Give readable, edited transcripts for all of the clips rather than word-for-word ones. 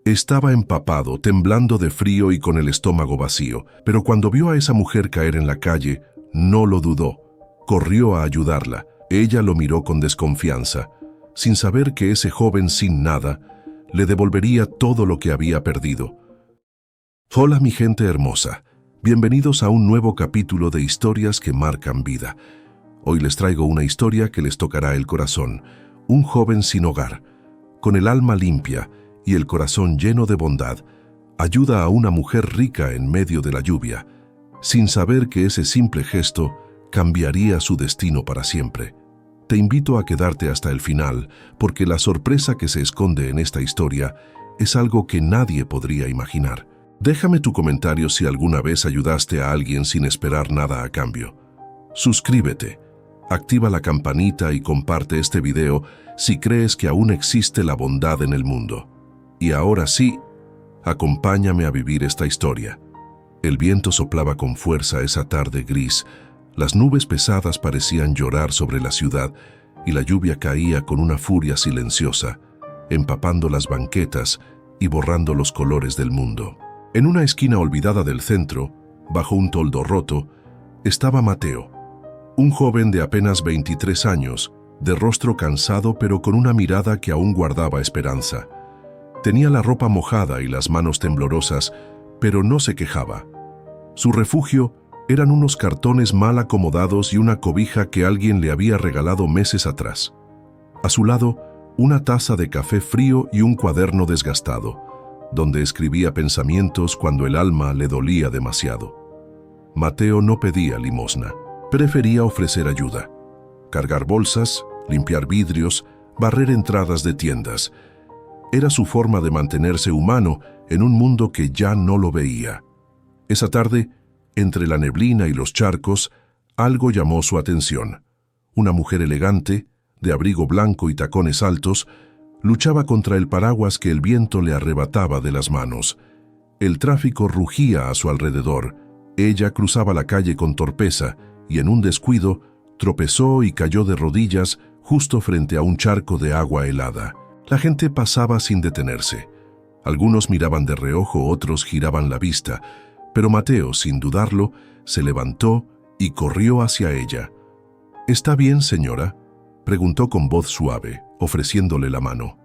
Estaba empapado, temblando de frío y con el estómago vacío, pero cuando vio a esa mujer caer en la calle, no lo dudó. Corrió a ayudarla. Ella lo miró con desconfianza, sin saber que ese joven sin nada le devolvería todo lo que había perdido. Hola mi gente hermosa, bienvenidos a un nuevo capítulo de Historias que marcan vida. Hoy les traigo una historia que les tocará el corazón. Un joven sin hogar, con el alma limpia y el corazón lleno de bondad, ayuda a una mujer rica en medio de la lluvia, sin saber que ese simple gesto cambiaría su destino para siempre. Te invito a quedarte hasta el final, porque la sorpresa que se esconde en esta historia es algo que nadie podría imaginar. Déjame tu comentario si alguna vez ayudaste a alguien sin esperar nada a cambio. Suscríbete, activa la campanita y comparte este video si crees que aún existe la bondad en el mundo. Y ahora sí, acompáñame a vivir esta historia. El viento soplaba con fuerza esa tarde gris, las nubes pesadas parecían llorar sobre la ciudad y la lluvia caía con una furia silenciosa, empapando las banquetas y borrando los colores del mundo. En una esquina olvidada del centro, bajo un toldo roto, estaba Mateo, un joven de apenas 23 años, de rostro cansado pero con una mirada que aún guardaba esperanza. Tenía la ropa mojada y las manos temblorosas, pero no se quejaba. Su refugio eran unos cartones mal acomodados y una cobija que alguien le había regalado meses atrás. A su lado, una taza de café frío y un cuaderno desgastado, donde escribía pensamientos cuando el alma le dolía demasiado. Mateo no pedía limosna, prefería ofrecer ayuda. Cargar bolsas, limpiar vidrios, barrer entradas de tiendas. Era su forma de mantenerse humano en un mundo que ya no lo veía. Esa tarde, entre la neblina y los charcos, algo llamó su atención. Una mujer elegante, de abrigo blanco y tacones altos, luchaba contra el paraguas que el viento le arrebataba de las manos. El tráfico rugía a su alrededor. Ella cruzaba la calle con torpeza y en un descuido tropezó y cayó de rodillas justo frente a un charco de agua helada. La gente pasaba sin detenerse. Algunos miraban de reojo, otros giraban la vista, pero Mateo, sin dudarlo, se levantó y corrió hacia ella. «¿Está bien, señora?», preguntó con voz suave, ofreciéndole la mano.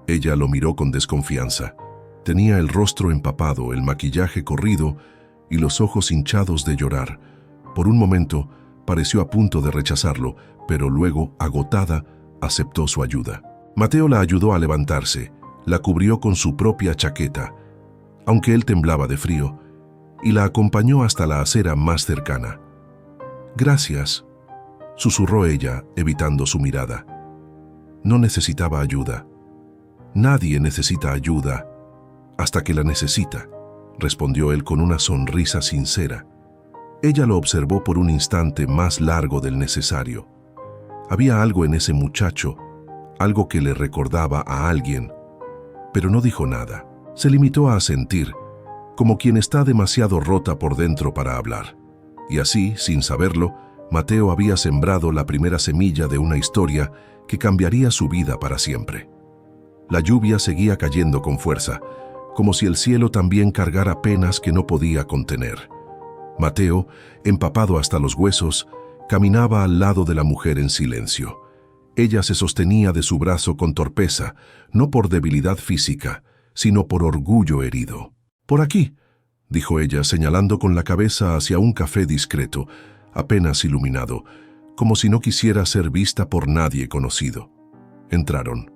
Ella lo miró con desconfianza. Tenía el rostro empapado, el maquillaje corrido y los ojos hinchados de llorar. Por un momento, pareció a punto de rechazarlo, pero luego, agotada, aceptó su ayuda. Mateo la ayudó a levantarse, la cubrió con su propia chaqueta, aunque él temblaba de frío, y la acompañó hasta la acera más cercana. «Gracias», susurró ella, evitando su mirada. No necesitaba ayuda. «Nadie necesita ayuda hasta que la necesita», respondió él con una sonrisa sincera. Ella lo observó por un instante más largo del necesario. Había algo en ese muchacho, algo que le recordaba a alguien, pero no dijo nada. Se limitó a asentir, como quien está demasiado rota por dentro para hablar. Y así, sin saberlo, Mateo había sembrado la primera semilla de una historia que cambiaría su vida para siempre. La lluvia seguía cayendo con fuerza, como si el cielo también cargara penas que no podía contener. Mateo, empapado hasta los huesos, caminaba al lado de la mujer en silencio. Ella se sostenía de su brazo con torpeza, no por debilidad física, sino por orgullo herido. «Por aquí», dijo ella, señalando con la cabeza hacia un café discreto, apenas iluminado, como si no quisiera ser vista por nadie conocido. Entraron.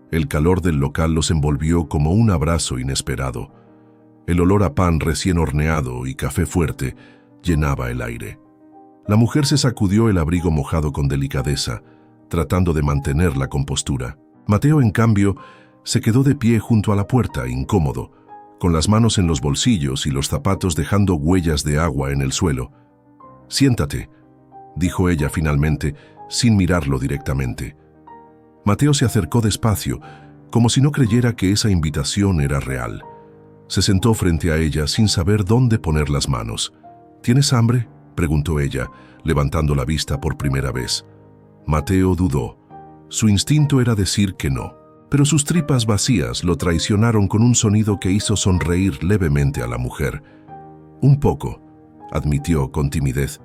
El calor del local los envolvió como un abrazo inesperado. El olor a pan recién horneado y café fuerte llenaba el aire. La mujer se sacudió el abrigo mojado con delicadeza, tratando de mantener la compostura. Mateo, en cambio, se quedó de pie junto a la puerta, incómodo, con las manos en los bolsillos y los zapatos dejando huellas de agua en el suelo. «Siéntate», dijo ella finalmente, sin mirarlo directamente. Mateo se acercó despacio, como si no creyera que esa invitación era real. Se sentó frente a ella sin saber dónde poner las manos. «¿Tienes hambre?», preguntó ella, levantando la vista por primera vez. Mateo dudó. Su instinto era decir que no. pero sus tripas vacías lo traicionaron con un sonido que hizo sonreír levemente a la mujer. Un poco, admitió con timidez.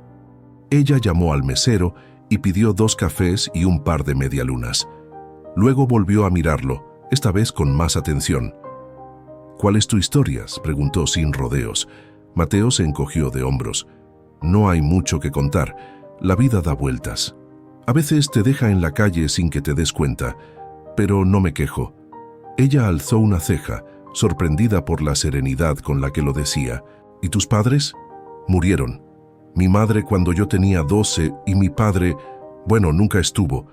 Ella llamó al mesero y pidió 2 cafés y un par de medialunas. Luego volvió a mirarlo, esta vez con más atención. «¿Cuál es tu historia?», preguntó sin rodeos. Mateo se encogió de hombros. «No hay mucho que contar. La vida da vueltas. A veces te deja en la calle sin que te des cuenta, pero no me quejo». Ella alzó una ceja, sorprendida por la serenidad con la que lo decía. «¿Y tus padres?». «Murieron. Mi madre cuando yo tenía 12 y mi padre, bueno, nunca estuvo.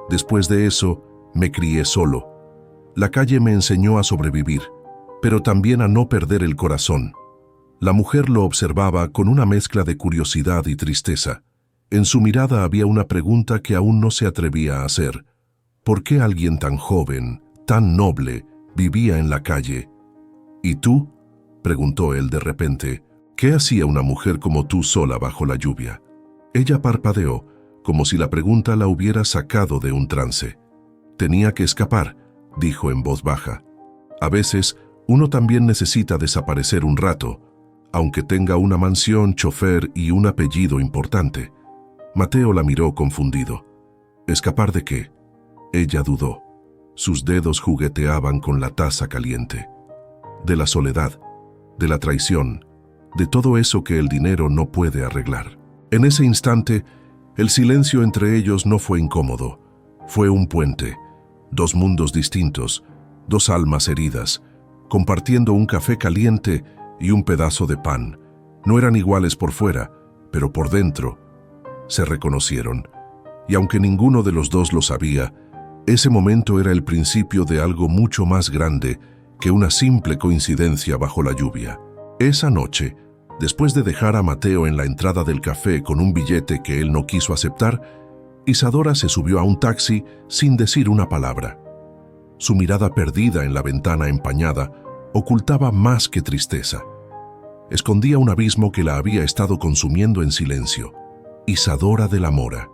Después de eso, me crié solo. La calle me enseñó a sobrevivir, pero también a no perder el corazón». La mujer lo observaba con una mezcla de curiosidad y tristeza. En su mirada había una pregunta que aún no se atrevía a hacer. ¿Por qué alguien tan joven, tan noble, vivía en la calle? «¿Y tú?», preguntó él de repente. «¿Qué hacía una mujer como tú sola bajo la lluvia?». Ella parpadeó, como si la pregunta la hubiera sacado de un trance. «Tenía que escapar», dijo en voz baja. «A veces, uno también necesita desaparecer un rato, aunque tenga una mansión, chofer y un apellido importante». Mateo la miró confundido. «¿Escapar de qué?». Ella dudó. Sus dedos jugueteaban con la taza caliente. «De la soledad, de la traición, de todo eso que el dinero no puede arreglar». En ese instante, el silencio entre ellos no fue incómodo. Fue un puente. 2 mundos distintos, 2 almas heridas, compartiendo un café caliente y un pedazo de pan. No eran iguales por fuera, pero por dentro se reconocieron. Y aunque ninguno de los dos lo sabía, ese momento era el principio de algo mucho más grande que una simple coincidencia bajo la lluvia. Esa noche, después de dejar a Mateo en la entrada del café con un billete que él no quiso aceptar, Isadora se subió a un taxi sin decir una palabra. Su mirada perdida en la ventana empañada ocultaba más que tristeza. Escondía un abismo que la había estado consumiendo en silencio. Isadora de la Mora,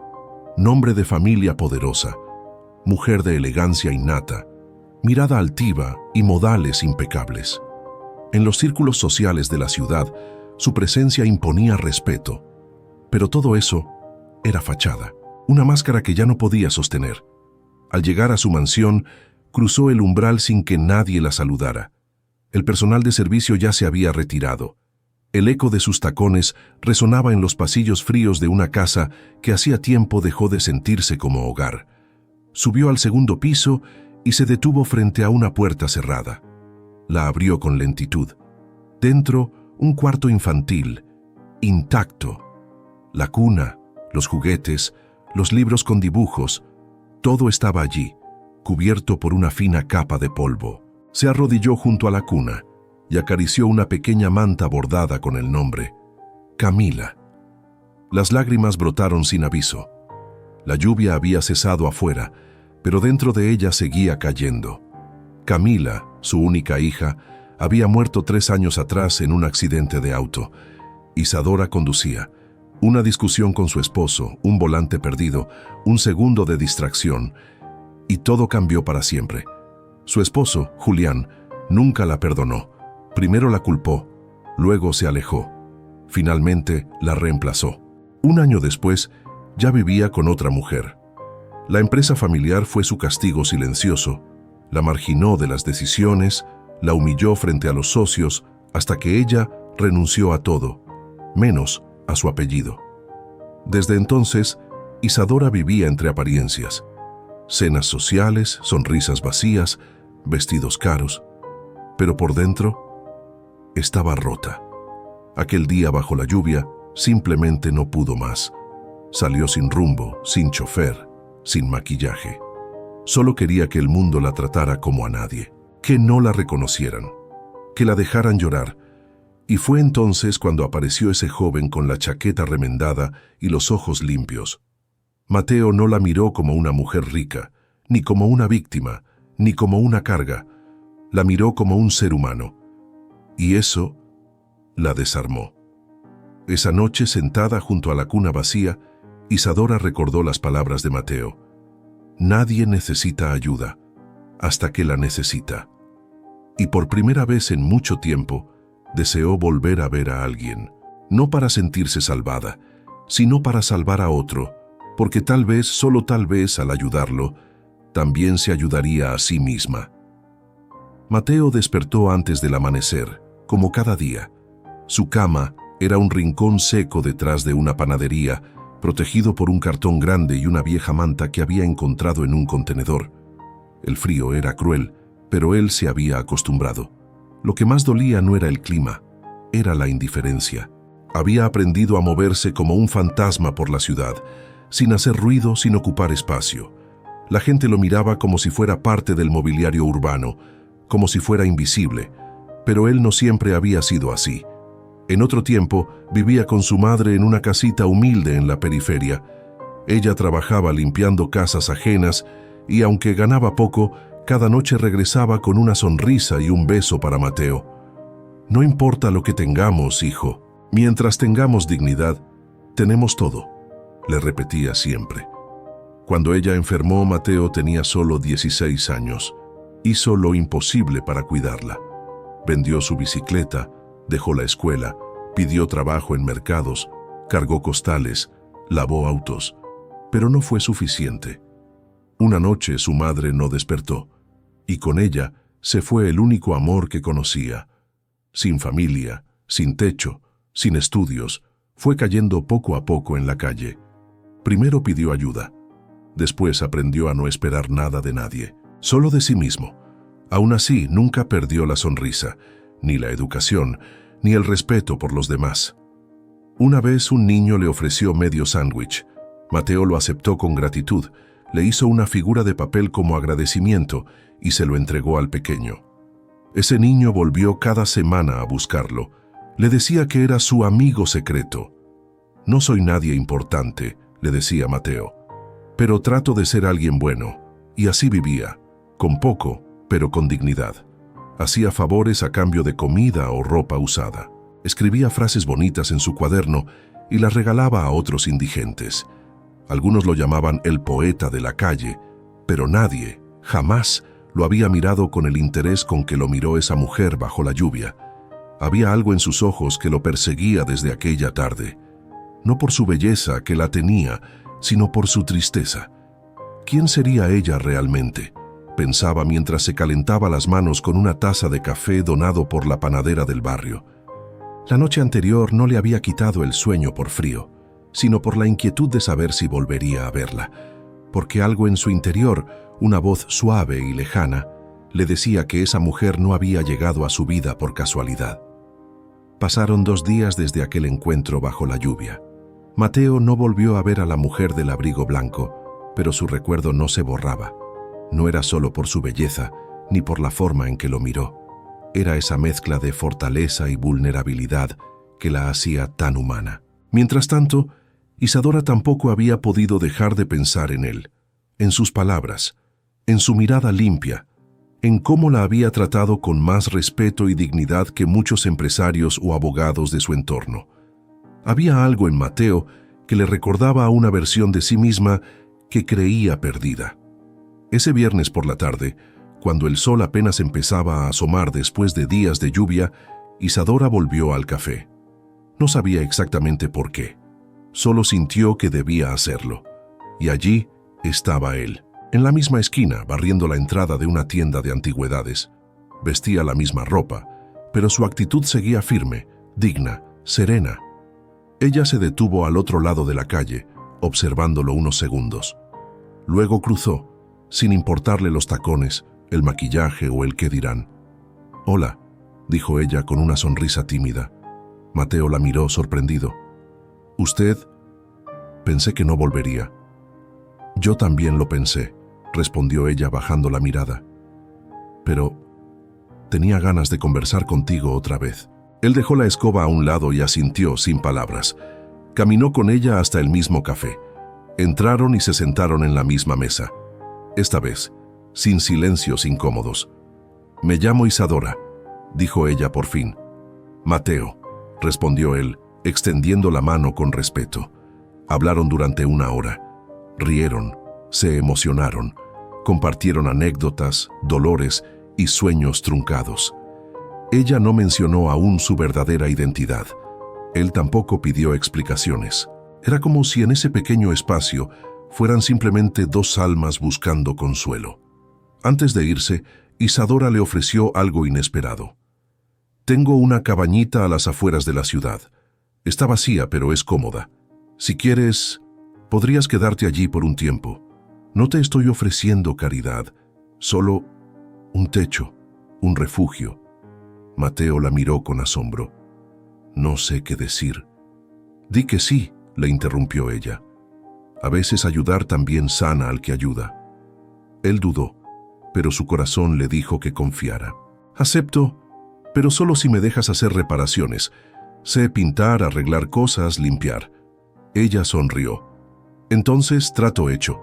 nombre de familia poderosa, mujer de elegancia innata, mirada altiva y modales impecables. En los círculos sociales de la ciudad, su presencia imponía respeto, pero todo eso era fachada, una máscara que ya no podía sostener. Al llegar a su mansión, cruzó el umbral sin que nadie la saludara. El personal de servicio ya se había retirado. El eco de sus tacones resonaba en los pasillos fríos de una casa que hacía tiempo dejó de sentirse como hogar. Subió al 2.º piso y se detuvo frente a una puerta cerrada. La abrió con lentitud. Dentro, un cuarto infantil, intacto. La cuna, los juguetes, los libros con dibujos, todo estaba allí, cubierto por una fina capa de polvo. Se arrodilló junto a la cuna y acarició una pequeña manta bordada con el nombre Camila. Las lágrimas brotaron sin aviso. La lluvia había cesado afuera, pero dentro de ella seguía cayendo. Camila, su única hija, había muerto 3 años atrás en un accidente de auto. Isadora conducía. Una discusión con su esposo, un volante perdido, un segundo de distracción, y todo cambió para siempre. Su esposo, Julián, nunca la perdonó. Primero la culpó, luego se alejó. Finalmente la reemplazó. 1 año después, ya vivía con otra mujer. La empresa familiar fue su castigo silencioso. La marginó de las decisiones, la humilló frente a los socios, hasta que ella renunció a todo, menos a su apellido. Desde entonces, Isadora vivía entre apariencias. Cenas sociales, sonrisas vacías, vestidos caros. Pero por dentro, estaba rota. Aquel día bajo la lluvia, simplemente no pudo más. Salió sin rumbo, sin chofer, sin maquillaje. Solo quería que el mundo la tratara como a nadie, que no la reconocieran, que la dejaran llorar. Y fue entonces cuando apareció ese joven con la chaqueta remendada y los ojos limpios. Mateo no la miró como una mujer rica, ni como una víctima, ni como una carga. La miró como un ser humano. Y eso la desarmó. Esa noche, sentada junto a la cuna vacía, Isadora recordó las palabras de Mateo. Nadie necesita ayuda. hasta que la necesita. Y por primera vez en mucho tiempo, deseó volver a ver a alguien, no para sentirse salvada, sino para salvar a otro, porque tal vez, solo tal vez, al ayudarlo, también se ayudaría a sí misma. Mateo despertó antes del amanecer, como cada día. Su cama era un rincón seco detrás de una panadería, protegido por un cartón grande y una vieja manta que había encontrado en un contenedor. El frío era cruel, pero él se había acostumbrado. Lo que más dolía no era el clima, era la indiferencia. Había aprendido a moverse como un fantasma por la ciudad, sin hacer ruido, sin ocupar espacio. La gente lo miraba como si fuera parte del mobiliario urbano, como si fuera invisible, pero él no siempre había sido así. En otro tiempo, vivía con su madre en una casita humilde en la periferia. Ella trabajaba limpiando casas ajenas y, aunque ganaba poco, cada noche regresaba con una sonrisa y un beso para Mateo. No importa lo que tengamos, hijo, mientras tengamos dignidad, tenemos todo, le repetía siempre. Cuando ella enfermó, Mateo tenía solo 16 años. Hizo lo imposible para cuidarla. Vendió su bicicleta, dejó la escuela, pidió trabajo en mercados, cargó costales, lavó autos, pero no fue suficiente. Una noche su madre no despertó, y con ella se fue el único amor que conocía. Sin familia, sin techo, sin estudios, fue cayendo poco a poco en la calle. Primero pidió ayuda, después aprendió a no esperar nada de nadie, solo de sí mismo. Aún así, nunca perdió la sonrisa, ni la educación, ni el respeto por los demás. Una vez un niño le ofreció medio sándwich. Mateo lo aceptó con gratitud, le hizo una figura de papel como agradecimiento y se lo entregó al pequeño. Ese niño volvió cada semana a buscarlo. Le decía que era su amigo secreto. No soy nadie importante, le decía Mateo, pero trato de ser alguien bueno, y así vivía, con poco, pero con dignidad. Hacía favores a cambio de comida o ropa usada. Escribía frases bonitas en su cuaderno y las regalaba a otros indigentes. Algunos lo llamaban el poeta de la calle, pero nadie, jamás, lo había mirado con el interés con que lo miró esa mujer bajo la lluvia. Había algo en sus ojos que lo perseguía desde aquella tarde. No por su belleza, que la tenía, sino por su tristeza. ¿Quién sería ella realmente?, pensaba mientras se calentaba las manos con una taza de café donado por la panadera del barrio. La noche anterior no le había quitado el sueño por frío, sino por la inquietud de saber si volvería a verla, porque algo en su interior, una voz suave y lejana, le decía que esa mujer no había llegado a su vida por casualidad. Pasaron 2 días desde aquel encuentro bajo la lluvia. Mateo no volvió a ver a la mujer del abrigo blanco, pero su recuerdo no se borraba. No era solo por su belleza, ni por la forma en que lo miró. Era esa mezcla de fortaleza y vulnerabilidad que la hacía tan humana. Mientras tanto, Isadora tampoco había podido dejar de pensar en él, en sus palabras, en su mirada limpia, en cómo la había tratado con más respeto y dignidad que muchos empresarios o abogados de su entorno. Había algo en Mateo que le recordaba a una versión de sí misma que creía perdida. Ese viernes por la tarde, cuando el sol apenas empezaba a asomar después de días de lluvia, Isadora volvió al café. No sabía exactamente por qué, solo sintió que debía hacerlo. Y allí estaba él, en la misma esquina, barriendo la entrada de una tienda de antigüedades. Vestía la misma ropa, pero su actitud seguía firme, digna, serena. Ella se detuvo al otro lado de la calle, observándolo unos segundos. Luego cruzó, sin importarle los tacones, el maquillaje o el qué dirán. «Hola», dijo ella con una sonrisa tímida. Mateo la miró sorprendido. «¿Usted?» «Pensé que no volvería». «Yo también lo pensé», respondió ella bajando la mirada. «Pero tenía ganas de conversar contigo otra vez». Él dejó la escoba a un lado y asintió sin palabras. Caminó con ella hasta el mismo café. Entraron y se sentaron en la misma mesa. Esta vez, sin silencios incómodos. «Me llamo Isadora», dijo ella por fin. «Mateo», respondió él, extendiendo la mano con respeto. Hablaron durante 1 hora. Rieron, se emocionaron, Compartieron anécdotas, dolores y sueños truncados. Ella no mencionó aún su verdadera identidad. Él tampoco pidió explicaciones. Era como si en ese pequeño espacio fueran simplemente dos almas buscando consuelo. Antes de irse, Isadora le ofreció algo inesperado. «Tengo una cabañita a las afueras de la ciudad. Está vacía, pero es cómoda. Si quieres, podrías quedarte allí por un tiempo. No te estoy ofreciendo caridad, solo un techo, un refugio». Mateo la miró con asombro. «No sé qué decir». «Di que sí», le interrumpió ella. «A veces ayudar también sana al que ayuda». Él dudó, pero su corazón le dijo que confiara. «Acepto, pero solo si me dejas hacer reparaciones. Sé pintar, arreglar cosas, limpiar». Ella sonrió. «Entonces, trato hecho».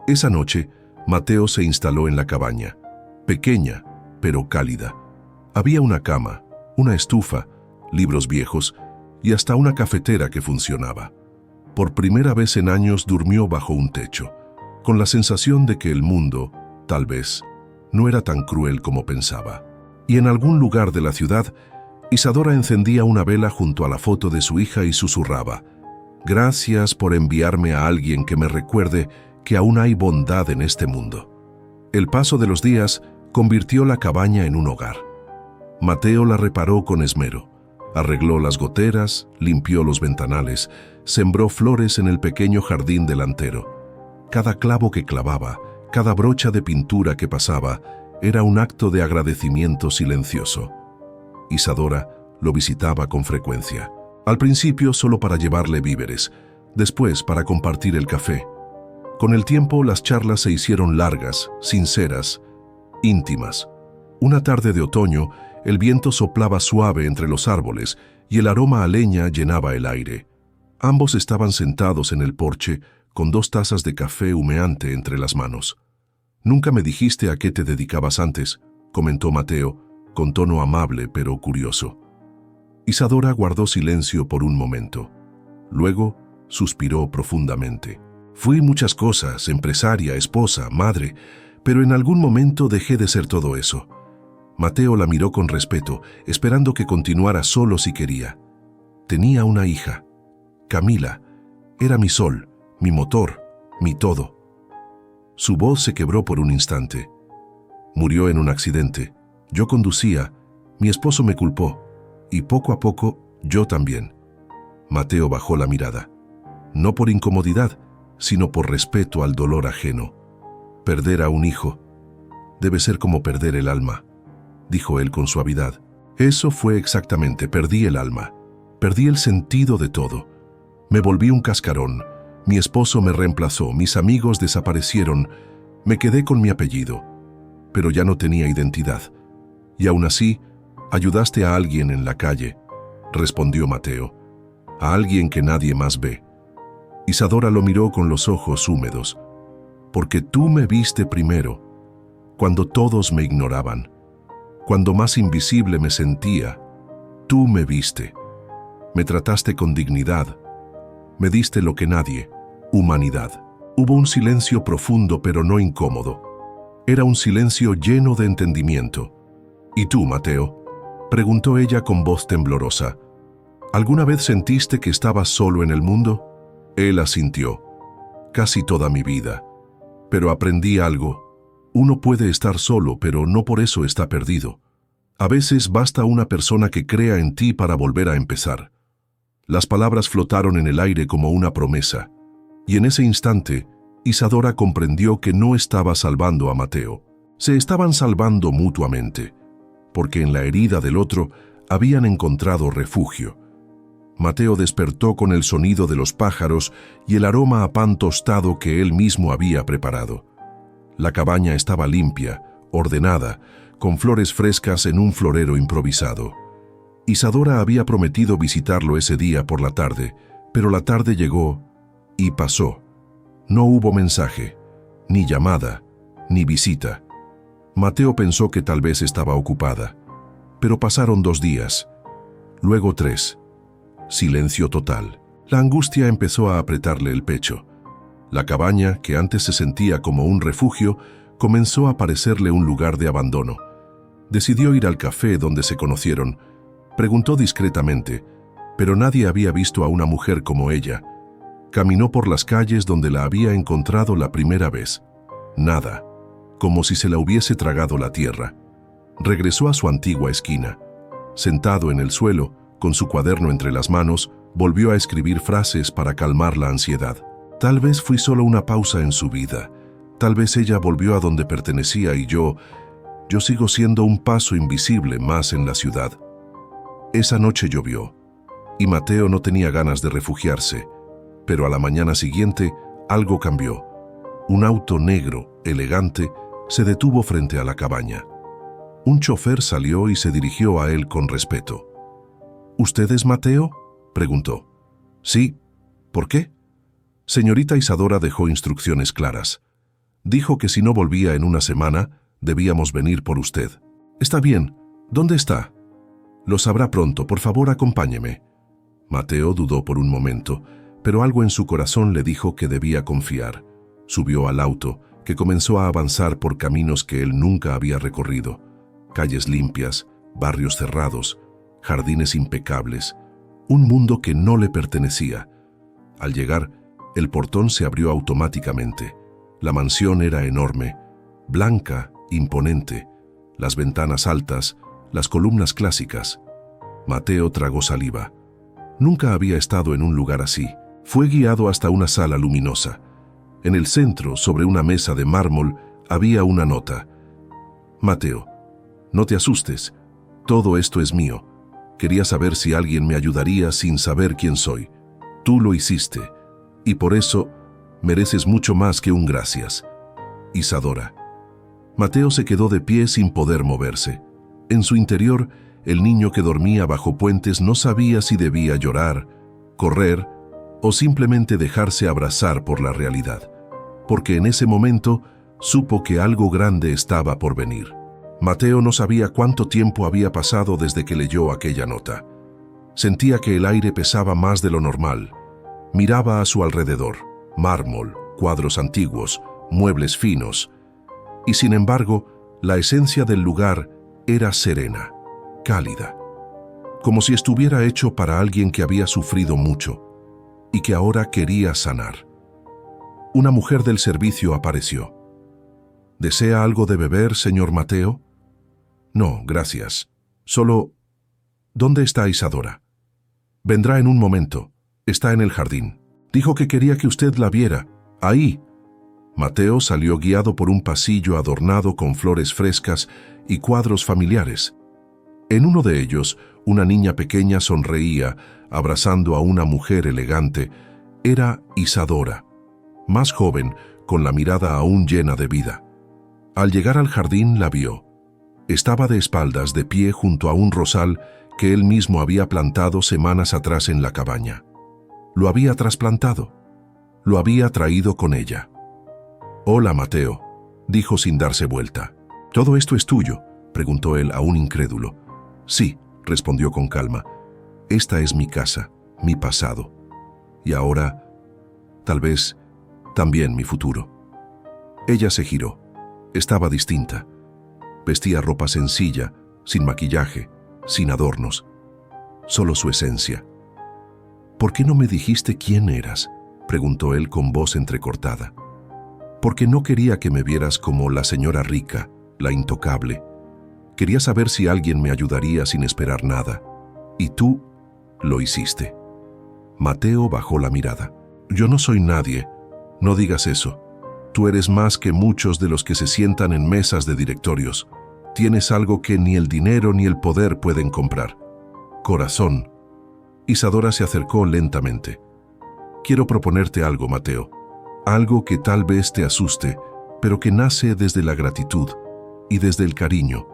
Esa noche, Mateo se instaló en la cabaña, pequeña, pero cálida. Había una cama, una estufa, libros viejos y hasta una cafetera que funcionaba. Por primera vez en años durmió bajo un techo, con la sensación de que el mundo, tal vez, no era tan cruel como pensaba. Y en algún lugar de la ciudad, Isadora encendía una vela junto a la foto de su hija y susurraba: «Gracias por enviarme a alguien que me recuerde que aún hay bondad en este mundo». El paso de los días convirtió la cabaña en un hogar. Mateo la reparó con esmero. Arregló las goteras, limpió los ventanales, sembró flores en el pequeño jardín delantero. Cada clavo que clavaba, cada brocha de pintura que pasaba, era un acto de agradecimiento silencioso. Isadora lo visitaba con frecuencia. Al principio solo para llevarle víveres, después para compartir el café. Con el tiempo las charlas se hicieron largas, sinceras, íntimas. Una tarde de otoño, el viento soplaba suave entre los árboles y el aroma a leña llenaba el aire. Ambos estaban sentados en el porche con 2 tazas de café humeante entre las manos. «Nunca me dijiste a qué te dedicabas antes», comentó Mateo, con tono amable pero curioso. Isadora guardó silencio por un momento. Luego suspiró profundamente. «Fui muchas cosas, empresaria, esposa, madre, pero en algún momento dejé de ser todo eso». Mateo la miró con respeto, esperando que continuara solo si quería. «Tenía una hija. Camila. Era mi sol, mi motor, mi todo». Su voz se quebró por un instante. «Murió en un accidente. Yo conducía. Mi esposo me culpó. Y poco a poco, yo también». Mateo bajó la mirada. No por incomodidad, sino por respeto al dolor ajeno. «Perder a un hijo debe ser como perder el alma», dijo él con suavidad. «Eso fue exactamente, perdí el alma. Perdí el sentido de todo. Me volví un cascarón. Mi esposo me reemplazó, mis amigos desaparecieron. Me quedé con mi apellido. Pero ya no tenía identidad. Y aún así, ayudaste a alguien en la calle», respondió Mateo. «A alguien que nadie más ve». Isadora lo miró con los ojos húmedos. «Porque tú me viste primero, cuando todos me ignoraban. Cuando más invisible me sentía, tú me viste. Me trataste con dignidad. Me diste lo que nadie, humanidad». Hubo un silencio profundo pero no incómodo. Era un silencio lleno de entendimiento. «¿Y tú, Mateo?», preguntó ella con voz temblorosa. «¿Alguna vez sentiste que estabas solo en el mundo?». Él asintió. «Casi toda mi vida. Pero aprendí algo. Uno puede estar solo, pero no por eso está perdido. A veces basta una persona que crea en ti para volver a empezar». Las palabras flotaron en el aire como una promesa, y en ese instante, Isadora comprendió que no estaba salvando a Mateo. Se estaban salvando mutuamente, porque en la herida del otro habían encontrado refugio. Mateo despertó con el sonido de los pájaros y el aroma a pan tostado que él mismo había preparado. La cabaña estaba limpia, ordenada, con flores frescas en un florero improvisado. Isadora había prometido visitarlo ese día por la tarde, pero la tarde llegó y pasó. No hubo mensaje, ni llamada, ni visita. Mateo pensó que tal vez estaba ocupada, pero pasaron 2 días, luego 3. Silencio total. La angustia empezó a apretarle el pecho. La cabaña, que antes se sentía como un refugio, comenzó a parecerle un lugar de abandono. Decidió ir al café donde se conocieron. Preguntó discretamente, pero nadie había visto a una mujer como ella. Caminó por las calles donde la había encontrado la primera vez. Nada, como si se la hubiese tragado la tierra. Regresó a su antigua esquina. Sentado en el suelo, con su cuaderno entre las manos, volvió a escribir frases para calmar la ansiedad. Tal vez fui solo una pausa en su vida. Tal vez ella volvió a donde pertenecía y yo sigo siendo un paso invisible más en la ciudad. Esa noche llovió, y Mateo no tenía ganas de refugiarse, pero a la mañana siguiente algo cambió. Un auto negro, elegante, se detuvo frente a la cabaña. Un chofer salió y se dirigió a él con respeto. ¿Usted es Mateo?, preguntó. Sí. ¿Por qué? Señorita Isadora dejó instrucciones claras. Dijo que si no volvía en una semana, debíamos venir por usted. Está bien. ¿Dónde está? Lo sabrá pronto. Por favor, acompáñeme. Mateo dudó por un momento, pero algo en su corazón le dijo que debía confiar. Subió al auto, que comenzó a avanzar por caminos que él nunca había recorrido. Calles limpias, barrios cerrados, jardines impecables, un mundo que no le pertenecía. Al llegar, el portón se abrió automáticamente. La mansión era enorme, blanca, imponente, las ventanas altas, las columnas clásicas. Mateo tragó saliva. Nunca había estado en un lugar así. Fue guiado hasta una sala luminosa. En el centro, sobre una mesa de mármol, había una nota. Mateo, no te asustes. Todo esto es mío. Quería saber si alguien me ayudaría sin saber quién soy. Tú lo hiciste, y por eso mereces mucho más que un gracias. Isadora. Mateo se quedó de pie sin poder moverse. En su interior, el niño que dormía bajo puentes no sabía si debía llorar, correr o simplemente dejarse abrazar por la realidad, porque en ese momento supo que algo grande estaba por venir. Mateo no sabía cuánto tiempo había pasado desde que leyó aquella nota. Sentía que el aire pesaba más de lo normal. Miraba a su alrededor, mármol, cuadros antiguos, muebles finos, y sin embargo, la esencia del lugar era serena, cálida, como si estuviera hecho para alguien que había sufrido mucho y que ahora quería sanar. Una mujer del servicio apareció. ¿Desea algo de beber, señor Mateo? No, gracias. Solo... ¿Dónde está Isadora? Vendrá en un momento. Está en el jardín. Dijo que quería que usted la viera. Ahí. Mateo salió guiado por un pasillo adornado con flores frescas y cuadros familiares. En uno de ellos, una niña pequeña sonreía, abrazando a una mujer elegante. Era Isadora, más joven, con la mirada aún llena de vida. Al llegar al jardín la vio. Estaba de espaldas, de pie junto a un rosal que él mismo había plantado semanas atrás en la cabaña. Lo había trasplantado. Lo había traído con ella. «Hola, Mateo», dijo sin darse vuelta. «¿Todo esto es tuyo?», preguntó él aún incrédulo. «Sí», respondió con calma. «Esta es mi casa, mi pasado. Y ahora, tal vez, también mi futuro». Ella se giró. Estaba distinta. Vestía ropa sencilla, sin maquillaje, sin adornos. Solo su esencia. «¿Por qué no me dijiste quién eras?», preguntó él con voz entrecortada. «Porque no quería que me vieras como la señora rica, la intocable. Quería saber si alguien me ayudaría sin esperar nada. Y tú lo hiciste». Mateo bajó la mirada. «Yo no soy nadie. No digas eso. Tú eres más que muchos de los que se sientan en mesas de directorios. Tienes algo que ni el dinero ni el poder pueden comprar. Corazón». Isadora se acercó lentamente. «Quiero proponerte algo, Mateo. Algo que tal vez te asuste, pero que nace desde la gratitud y desde el cariño».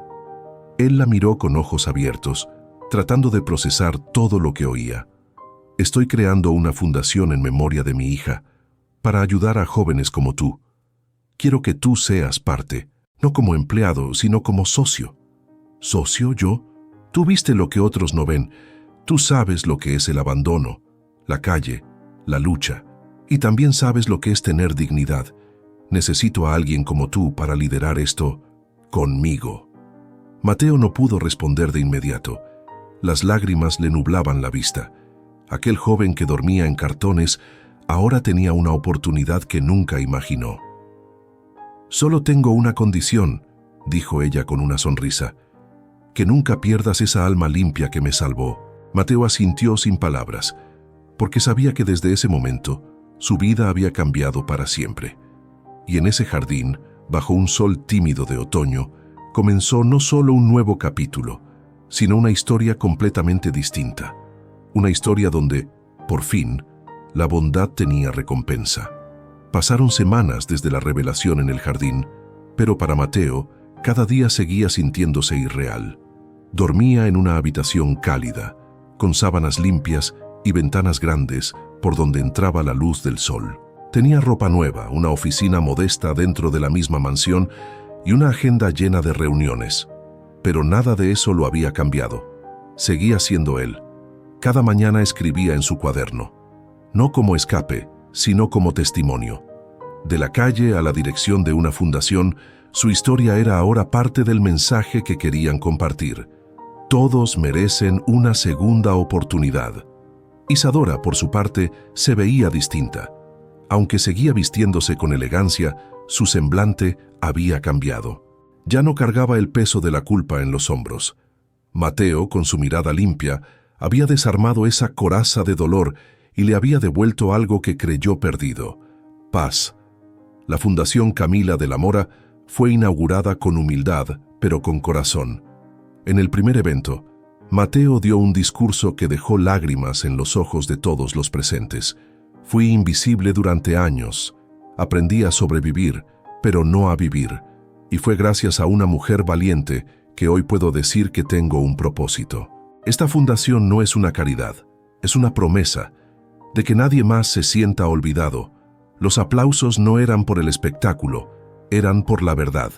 Él la miró con ojos abiertos, tratando de procesar todo lo que oía. «Estoy creando una fundación en memoria de mi hija, para ayudar a jóvenes como tú. Quiero que tú seas parte, no como empleado, sino como socio». «¿Socio yo? Tú viste lo que otros no ven. Tú sabes lo que es el abandono, la calle, la lucha, y también sabes lo que es tener dignidad. Necesito a alguien como tú para liderar esto conmigo. Mateo no pudo responder de inmediato. Las lágrimas le nublaban la vista. Aquel joven que dormía en cartones ahora tenía una oportunidad que nunca imaginó. «Solo tengo una condición», dijo ella con una sonrisa. «Que nunca pierdas esa alma limpia que me salvó». Mateo asintió sin palabras, porque sabía que desde ese momento su vida había cambiado para siempre. Y en ese jardín, bajo un sol tímido de otoño, comenzó no solo un nuevo capítulo, sino una historia completamente distinta. Una historia donde, por fin, la bondad tenía recompensa. Pasaron semanas desde la revelación en el jardín, pero para Mateo, cada día seguía sintiéndose irreal. Dormía en una habitación cálida, con sábanas limpias y ventanas grandes por donde entraba la luz del sol. Tenía ropa nueva, una oficina modesta dentro de la misma mansión y una agenda llena de reuniones. Pero nada de eso lo había cambiado. Seguía siendo él. Cada mañana escribía en su cuaderno, no como escape, sino como testimonio. De la calle a la dirección de una fundación, su historia era ahora parte del mensaje que querían compartir. Todos merecen una segunda oportunidad. Isadora, por su parte, se veía distinta. Aunque seguía vistiéndose con elegancia, su semblante había cambiado. Ya no cargaba el peso de la culpa en los hombros. Mateo, con su mirada limpia, había desarmado esa coraza de dolor y le había devuelto algo que creyó perdido: paz. La Fundación Camila de la Mora fue inaugurada con humildad, pero con corazón. En el primer evento, Mateo dio un discurso que dejó lágrimas en los ojos de todos los presentes. Fui invisible durante años. Aprendí a sobrevivir, pero no a vivir. Y fue gracias a una mujer valiente que hoy puedo decir que tengo un propósito. Esta fundación no es una caridad, es una promesa de que nadie más se sienta olvidado. Los aplausos no eran por el espectáculo, eran por la verdad.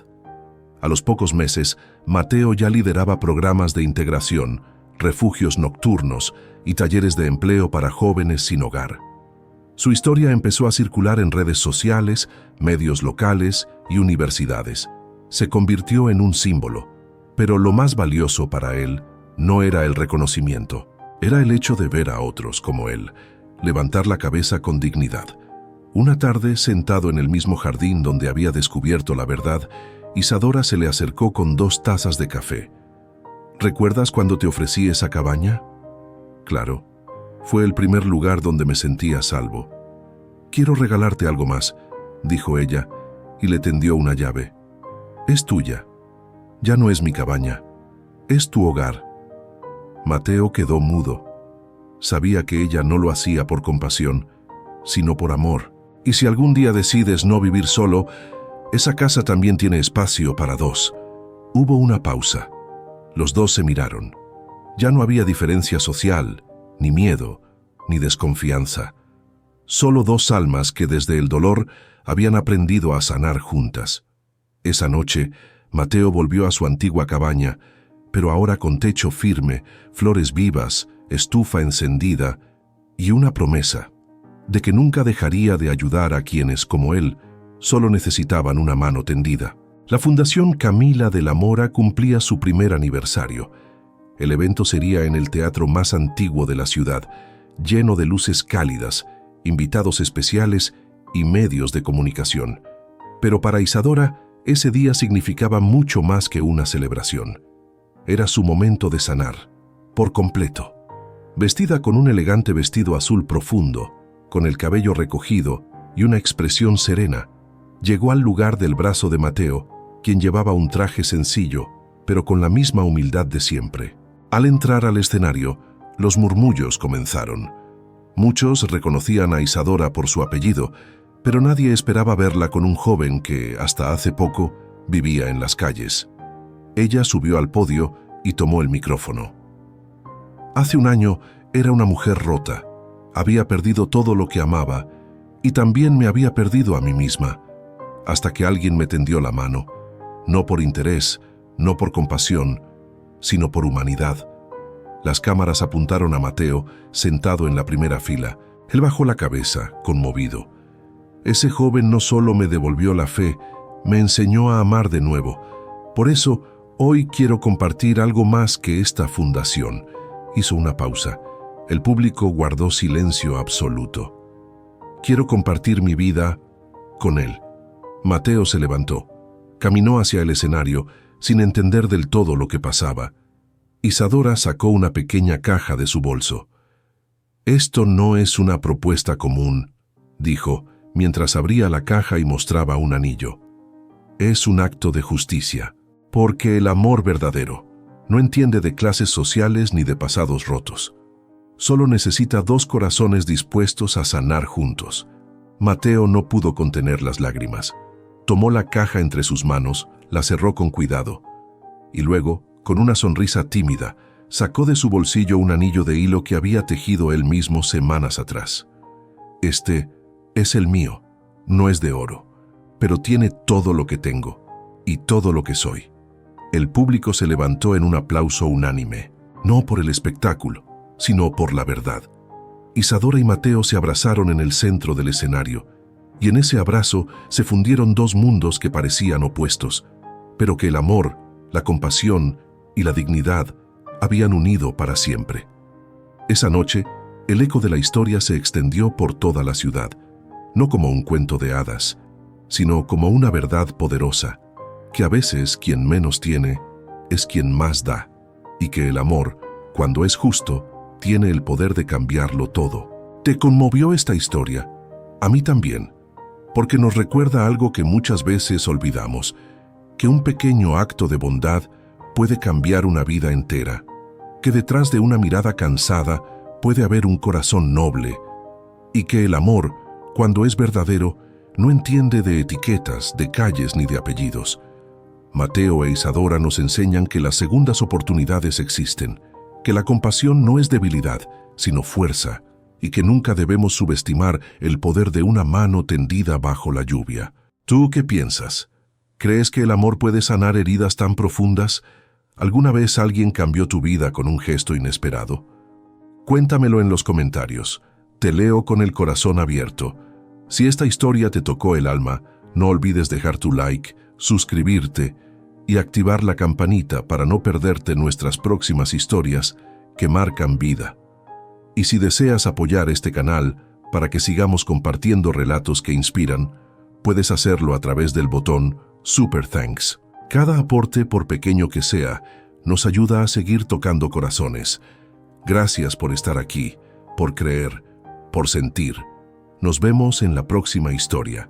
A los pocos meses, Mateo ya lideraba programas de integración, refugios nocturnos y talleres de empleo para jóvenes sin hogar. Su historia empezó a circular en redes sociales, medios locales y universidades. Se convirtió en un símbolo, pero lo más valioso para él no era el reconocimiento, era el hecho de ver a otros como él, levantar la cabeza con dignidad. Una tarde, sentado en el mismo jardín donde había descubierto la verdad, Isadora se le acercó con 2 tazas de café. ¿Recuerdas cuando te ofrecí esa cabaña? Claro, fue el primer lugar donde me sentí a salvo. Quiero regalarte algo más, dijo ella, y le tendió una llave. Es tuya. Ya no es mi cabaña. Es tu hogar. Mateo quedó mudo. Sabía que ella no lo hacía por compasión, sino por amor. Y si algún día decides no vivir solo, esa casa también tiene espacio para 2. Hubo una pausa. Los 2 se miraron. Ya no había diferencia social, ni miedo, ni desconfianza. Solo 2 almas que desde el dolor habían aprendido a sanar juntas. Esa noche, Mateo volvió a su antigua cabaña, pero ahora con techo firme, flores vivas, estufa encendida y una promesa de que nunca dejaría de ayudar a quienes, como él, solo necesitaban una mano tendida. La Fundación Camila de la Mora cumplía su primer aniversario. El evento sería en el teatro más antiguo de la ciudad, lleno de luces cálidas, invitados especiales y medios de comunicación. Pero para Isadora, ese día significaba mucho más que una celebración. Era su momento de sanar, por completo. Vestida con un elegante vestido azul profundo, con el cabello recogido y una expresión serena, llegó al lugar del brazo de Mateo, quien llevaba un traje sencillo, pero con la misma humildad de siempre. Al entrar al escenario, los murmullos comenzaron. Muchos reconocían a Isadora por su apellido, pero nadie esperaba verla con un joven que, hasta hace poco, vivía en las calles. Ella subió al podio y tomó el micrófono. Hace un año era una mujer rota. Había perdido todo lo que amaba y también me había perdido a mí misma, hasta que alguien me tendió la mano, no por interés, no por compasión, sino por humanidad. Las cámaras apuntaron a Mateo, sentado en la primera fila. Él bajó la cabeza, conmovido. Ese joven no solo me devolvió la fe, me enseñó a amar de nuevo. Por eso, hoy quiero compartir algo más que esta fundación. Hizo una pausa. El público guardó silencio absoluto. Quiero compartir mi vida con él. Mateo se levantó. Caminó hacia el escenario, sin entender del todo lo que pasaba. Isadora sacó una pequeña caja de su bolso. «Esto no es una propuesta común», dijo, mientras abría la caja y mostraba un anillo. «Es un acto de justicia, porque el amor verdadero no entiende de clases sociales ni de pasados rotos. Solo necesita dos corazones dispuestos a sanar juntos». Mateo no pudo contener las lágrimas. Tomó la caja entre sus manos, la cerró con cuidado, y luego, con una sonrisa tímida, sacó de su bolsillo un anillo de hilo que había tejido él mismo semanas atrás. «Este es el mío, no es de oro, pero tiene todo lo que tengo y todo lo que soy». El público se levantó en un aplauso unánime, no por el espectáculo, sino por la verdad. Isadora y Mateo se abrazaron en el centro del escenario, y en ese abrazo se fundieron dos mundos que parecían opuestos, pero que el amor, la compasión y la dignidad habían unido para siempre. Esa noche, el eco de la historia se extendió por toda la ciudad, no como un cuento de hadas, sino como una verdad poderosa, que a veces quien menos tiene es quien más da, y que el amor, cuando es justo, tiene el poder de cambiarlo todo. ¿Te conmovió esta historia? A mí también, porque nos recuerda algo que muchas veces olvidamos, que un pequeño acto de bondad puede cambiar una vida entera, que detrás de una mirada cansada puede haber un corazón noble, y que el amor, cuando es verdadero, no entiende de etiquetas, de calles ni de apellidos. Mateo e Isadora nos enseñan que las segundas oportunidades existen, que la compasión no es debilidad, sino fuerza, y que nunca debemos subestimar el poder de una mano tendida bajo la lluvia. ¿Tú qué piensas? ¿Crees que el amor puede sanar heridas tan profundas? ¿Alguna vez alguien cambió tu vida con un gesto inesperado? Cuéntamelo en los comentarios. Te leo con el corazón abierto. Si esta historia te tocó el alma, no olvides dejar tu like, suscribirte y activar la campanita para no perderte nuestras próximas historias que marcan vida. Y si deseas apoyar este canal para que sigamos compartiendo relatos que inspiran, puedes hacerlo a través del botón Super Thanks. Cada aporte, por pequeño que sea, nos ayuda a seguir tocando corazones. Gracias por estar aquí, por creer, por sentir. Nos vemos en la próxima historia.